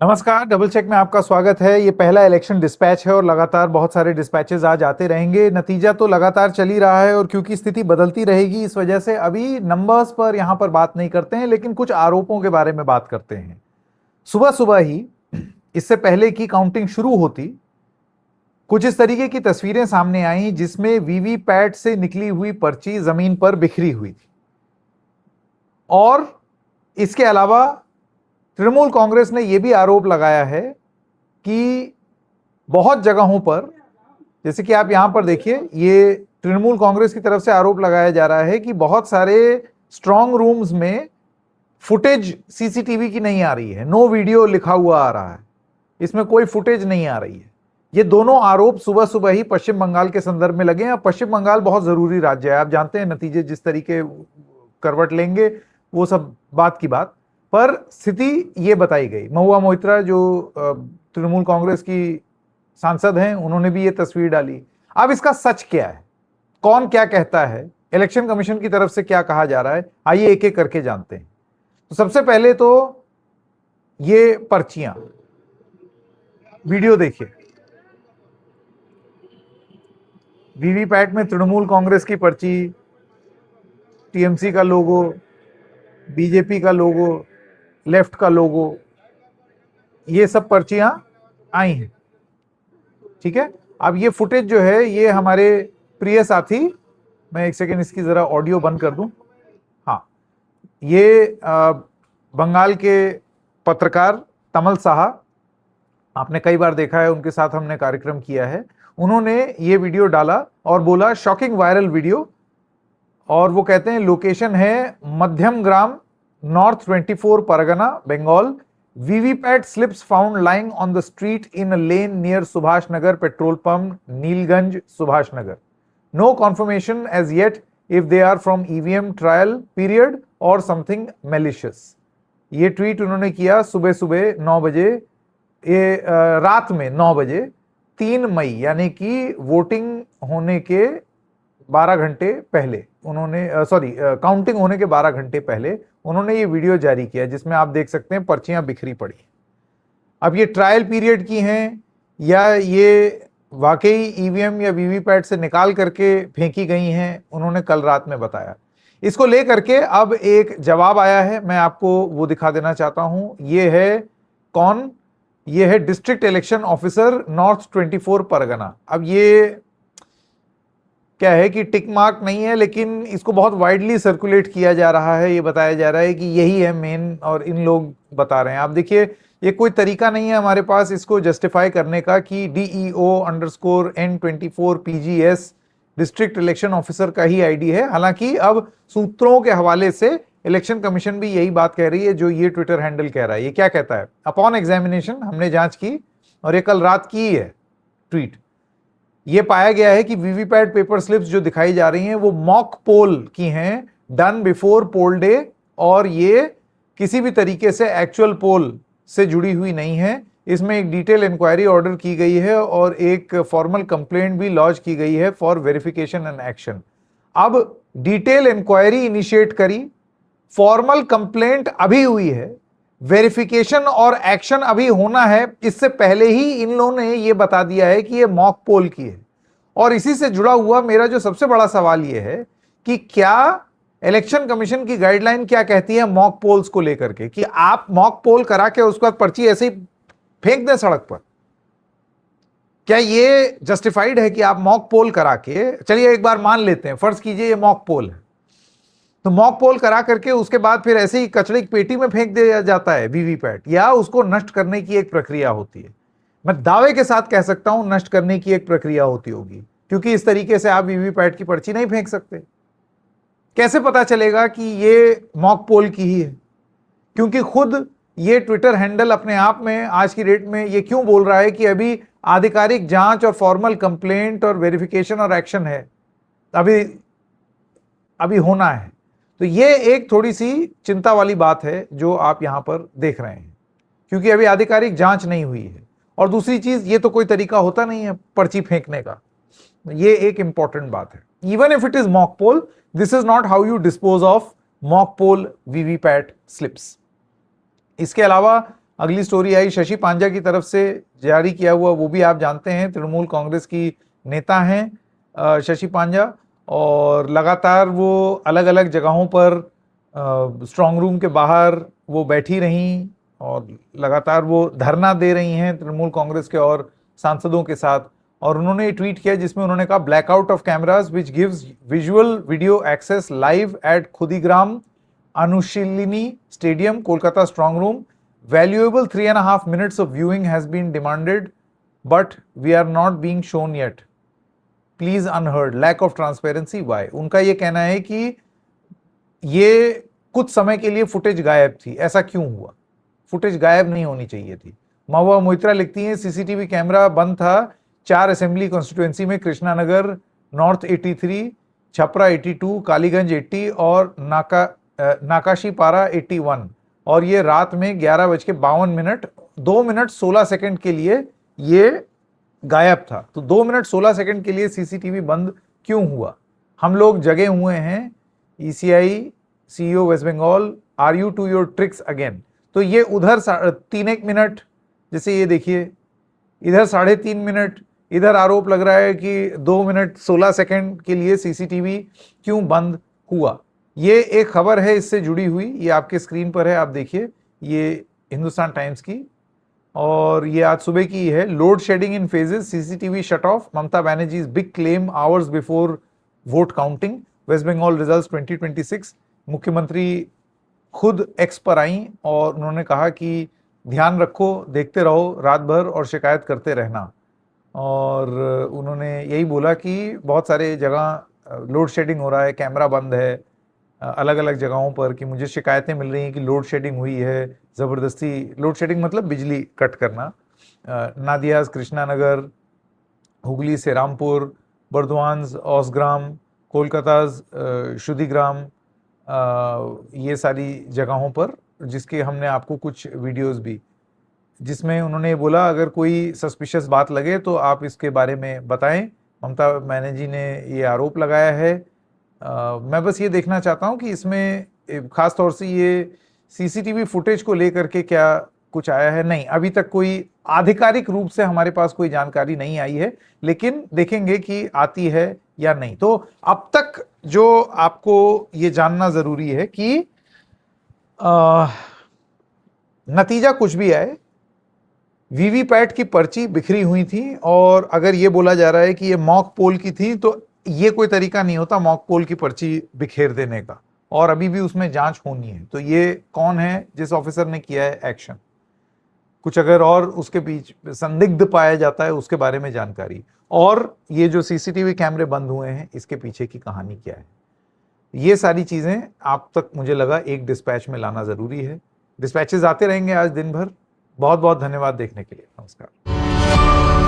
नमस्कार, double check में आपका स्वागत है। ये पहला इलेक्शन डिस्पैच है और लगातार बहुत सारे डिस्पैचेस आज आते रहेंगे। नतीजा तो लगातार चल ही रहा है और क्योंकि स्थिति बदलती रहेगी इस वजह से अभी नंबर्स पर यहाँ पर बात नहीं करते हैं, लेकिन कुछ आरोपों के बारे में बात करते हैं। सुबह सुबह ही, इससे पहले की काउंटिंग शुरू होती, कुछ इस तरीके की तस्वीरें सामने आई जिसमें वीवीपैट से निकली हुई पर्ची जमीन पर बिखरी हुई थी। और इसके अलावा तृणमूल कांग्रेस ने यह भी आरोप लगाया है कि बहुत जगहों पर, जैसे कि आप यहां पर देखिए, ये तृणमूल कांग्रेस की तरफ से आरोप लगाया जा रहा है कि बहुत सारे स्ट्रांग रूम्स में फुटेज सीसीटीवी की नहीं आ रही है, नो वीडियो लिखा हुआ आ रहा है, इसमें कोई फुटेज नहीं आ रही है। ये दोनों आरोप सुबह सुबह ही पश्चिम बंगाल के संदर्भ में लगे हैं। पश्चिम बंगाल बहुत जरूरी राज्य है, आप जानते हैं नतीजे जिस तरीके करवट लेंगे वो सब बात की बात, पर स्थिति ये बताई गई। महुआ मोइत्रा जो तृणमूल कांग्रेस की सांसद हैं, उन्होंने भी ये तस्वीर डाली। अब इसका सच क्या है, कौन क्या कहता है, इलेक्शन कमीशन की तरफ से क्या कहा जा रहा है, आइए एक एक करके जानते हैं। तो सबसे पहले तो ये पर्चियां, वीडियो देखिए। वीवीपैट में तृणमूल कांग्रेस की पर्ची, टीएमसी का लोगो, बीजेपी का लोगो, लेफ्ट का लोगो, ये सब पर्चियां आई हैं। ठीक है, अब ये फुटेज जो है ये हमारे प्रिय साथी, मैं एक सेकेंड इसकी जरा ऑडियो बंद कर दूं। हाँ, ये बंगाल के पत्रकार तमल साहा, आपने कई बार देखा है, उनके साथ हमने कार्यक्रम किया है। उन्होंने ये वीडियो डाला और बोला शॉकिंग वायरल वीडियो, और वो कहते हैं लोकेशन है Madhyamgram, north 24 Parganas, Bengal. VVPAT slips found lying on the street in a lane near Subhash Nagar petrol pump, Nilganj, Subhash Nagar. No confirmation as yet if they are from EVM trial period or something malicious. ये tweet उन्होंने किया सुबह सुबह 9 बजे, ये रात में 9 बजे 3 मई, यानी कि वोटिंग होने के 12 घंटे पहले उन्होंने, काउंटिंग होने के 12 घंटे पहले उन्होंने ये वीडियो जारी किया, जिसमें आप देख सकते हैं पर्चियां बिखरी पड़ी। अब ये ट्रायल पीरियड की हैं या ये वाकई ईवीएम या वीवीपैट से निकाल करके फेंकी गई हैं, उन्होंने कल रात में बताया। इसको लेकर के अब एक जवाब आया है, मैं आपको वो दिखा देना चाहता हूं। ये है कौन, ये है district election officer north 24 Pargana. अब ये क्या है कि टिक मार्क नहीं है, लेकिन इसको बहुत वाइडली सर्कुलेट किया जा रहा है। ये बताया जा रहा है कि यही है मेन, और इन लोग बता रहे हैं। आप देखिए, ये कोई तरीका नहीं है हमारे पास इसको जस्टिफाई करने का कि DEO_N24 PGS district election officer का ही आईडी है। हालांकि अब सूत्रों के हवाले से इलेक्शन कमीशन भी यही बात कह रही है जो ये ट्विटर हैंडल कह रहा है। ये क्या कहता है, अपॉन एग्जामिनेशन, हमने जांच की और ये कल रात की है ट्वीट, ये पाया गया है कि वीवीपैट पेपर स्लिप्स जो दिखाई जा रही हैं वो मॉक पोल की हैं, डन बिफोर पोल डे, और ये किसी भी तरीके से एक्चुअल पोल से जुड़ी हुई नहीं है। इसमें एक डिटेल इंक्वायरी ऑर्डर की गई है और एक फॉर्मल कंप्लेंट भी लॉन्च की गई है फॉर वेरिफिकेशन एंड एक्शन। अब डिटेल इंक्वायरी इनिशिएट करी, फॉर्मल कंप्लेंट अभी हुई है, वेरिफिकेशन और एक्शन अभी होना है। इससे पहले ही इन लोगों ने यह बता दिया है कि यह मॉक पोल की है। और इसी से जुड़ा हुआ मेरा जो सबसे बड़ा सवाल यह है कि क्या इलेक्शन कमीशन की गाइडलाइन क्या कहती है मॉक पोल्स को लेकर के, कि आप मॉक पोल करा के उसके बाद पर्ची ऐसे ही फेंक दें सड़क पर? क्या ये जस्टिफाइड है कि आप मॉक पोल करा के, चलिए एक बार मान लेते हैं, फर्ज कीजिए ये मॉक पोल है, तो मॉक पोल करा करके उसके बाद फिर ऐसे ही कचड़े की पेटी में फेंक दिया जाता है वीवीपैट, या उसको नष्ट करने की एक प्रक्रिया होती है? मैं दावे के साथ कह सकता हूं नष्ट करने की एक प्रक्रिया होती होगी, क्योंकि इस तरीके से आप वीवीपैट की पर्ची नहीं फेंक सकते। कैसे पता चलेगा कि ये मॉक पोल की ही है? क्योंकि खुद ये ट्विटर हैंडल अपने आप में आज की डेट में ये क्यों बोल रहा है कि अभी आधिकारिक जांच और फॉर्मल कंप्लेंट और वेरिफिकेशन और एक्शन है, अभी होना है। तो ये एक थोड़ी सी चिंता वाली बात है जो आप यहां पर देख रहे हैं, क्योंकि अभी आधिकारिक जांच नहीं हुई है। और दूसरी चीज, ये तो कोई तरीका होता नहीं है पर्ची फेंकने का, ये एक इंपॉर्टेंट बात है। Even if it is mock poll, this is not how you dispose of mock poll VVPAT slips. इसके अलावा अगली स्टोरी आई शशि पांजा की तरफ से जारी किया हुआ, वो भी आप जानते हैं तृणमूल कांग्रेस की नेता हैं शशि पांजा, और लगातार वो अलग अलग जगहों पर स्ट्रांग रूम के बाहर वो बैठी रहीं और लगातार वो धरना दे रही हैं तृणमूल कांग्रेस के और सांसदों के साथ। और उन्होंने ट्वीट किया जिसमें उन्होंने कहा blackout of cameras which gives visual video access live at Khudiram Anushilani stadium Kolkata strong room, valuable 3.5 minutes of viewing has been demanded but we are not being shown yet, please unheard, lack of transparency why। उनका ये कहना है कि ये कुछ समय के लिए फुटेज गायब थी, ऐसा क्यों हुआ, फुटेज गायब नहीं होनी चाहिए थी। महुआ मोइत्रा लिखती हैं सीसीटीवी कैमरा बंद था 4 असेंबली कॉन्स्टिट्यूएंसी में, कृष्णानगर नॉर्थ 83, छपरा 82, कालीगंज 80 और नाकाशीपारा 81, और ये रात में 11:52 2 मिनट 16 सेकंड के लिए ये गायब था। तो 2 मिनट 16 सेकंड के लिए सीसीटीवी बंद क्यों हुआ? हम लोग जगे हुए हैं, ECI CEO West Bengal, are you to your tricks again. तो ये उधर 3-1 मिनट, जैसे ये देखिए इधर 3.5 मिनट, इधर आरोप लग रहा है कि 2 मिनट 16 सेकंड के लिए सीसीटीवी क्यों बंद हुआ। ये एक खबर है इससे जुड़ी हुई, ये आपके स्क्रीन पर है, आप देखिए, ये हिंदुस्तान टाइम्स की, और ये आज सुबह की है। Load shedding in phases, CCTV shut off, Mamata Banerjee's big claim hours before vote counting, west Bengal results 2026। मुख्यमंत्री खुद एक्स पर आई और उन्होंने कहा कि ध्यान रखो, देखते रहो रात भर और शिकायत करते रहना। और उन्होंने यही बोला कि बहुत सारे जगह लोड शेडिंग हो रहा है, कैमरा बंद है अलग अलग जगहों पर, कि मुझे शिकायतें मिल रही हैं कि लोड शेडिंग हुई है, ज़बरदस्ती लोड शेडिंग मतलब बिजली कट करना। नादियाज कृष्णानगर, हुगली सेरामपुर, बर्दवान्स औसग्राम, कोलकाताज शुद्धिग्राम, ये सारी जगहों पर, जिसके हमने आपको कुछ वीडियोस भी, जिसमें उन्होंने बोला अगर कोई सस्पिशियस बात लगे तो आप इसके बारे में बताएं। ममता बनर्जी ने ये आरोप लगाया है। मैं बस ये देखना चाहता हूं कि इसमें खास तौर से ये सीसीटीवी फुटेज को लेकर के क्या कुछ आया है। नहीं, अभी तक कोई आधिकारिक रूप से हमारे पास कोई जानकारी नहीं आई है, लेकिन देखेंगे कि आती है या नहीं। तो अब तक जो आपको ये जानना जरूरी है कि नतीजा कुछ भी आए, वीवीपैट की पर्ची बिखरी हुई थी, और अगर ये बोला जा रहा है कि ये मॉक पोल की थी, तो ये कोई तरीका नहीं होता मॉक पोल की पर्ची बिखेर देने का, और अभी भी उसमें जांच होनी है। तो ये कौन है जिस ऑफिसर ने किया है एक्शन, कुछ अगर और उसके बीच संदिग्ध पाया जाता है उसके बारे में जानकारी, और ये जो सीसीटीवी कैमरे बंद हुए हैं इसके पीछे की कहानी क्या है, ये सारी चीजें आप तक मुझे लगा एक डिस्पैच में लाना जरूरी है। डिस्पैचेस आते रहेंगे आज दिन भर। बहुत बहुत धन्यवाद देखने के लिए। नमस्कार।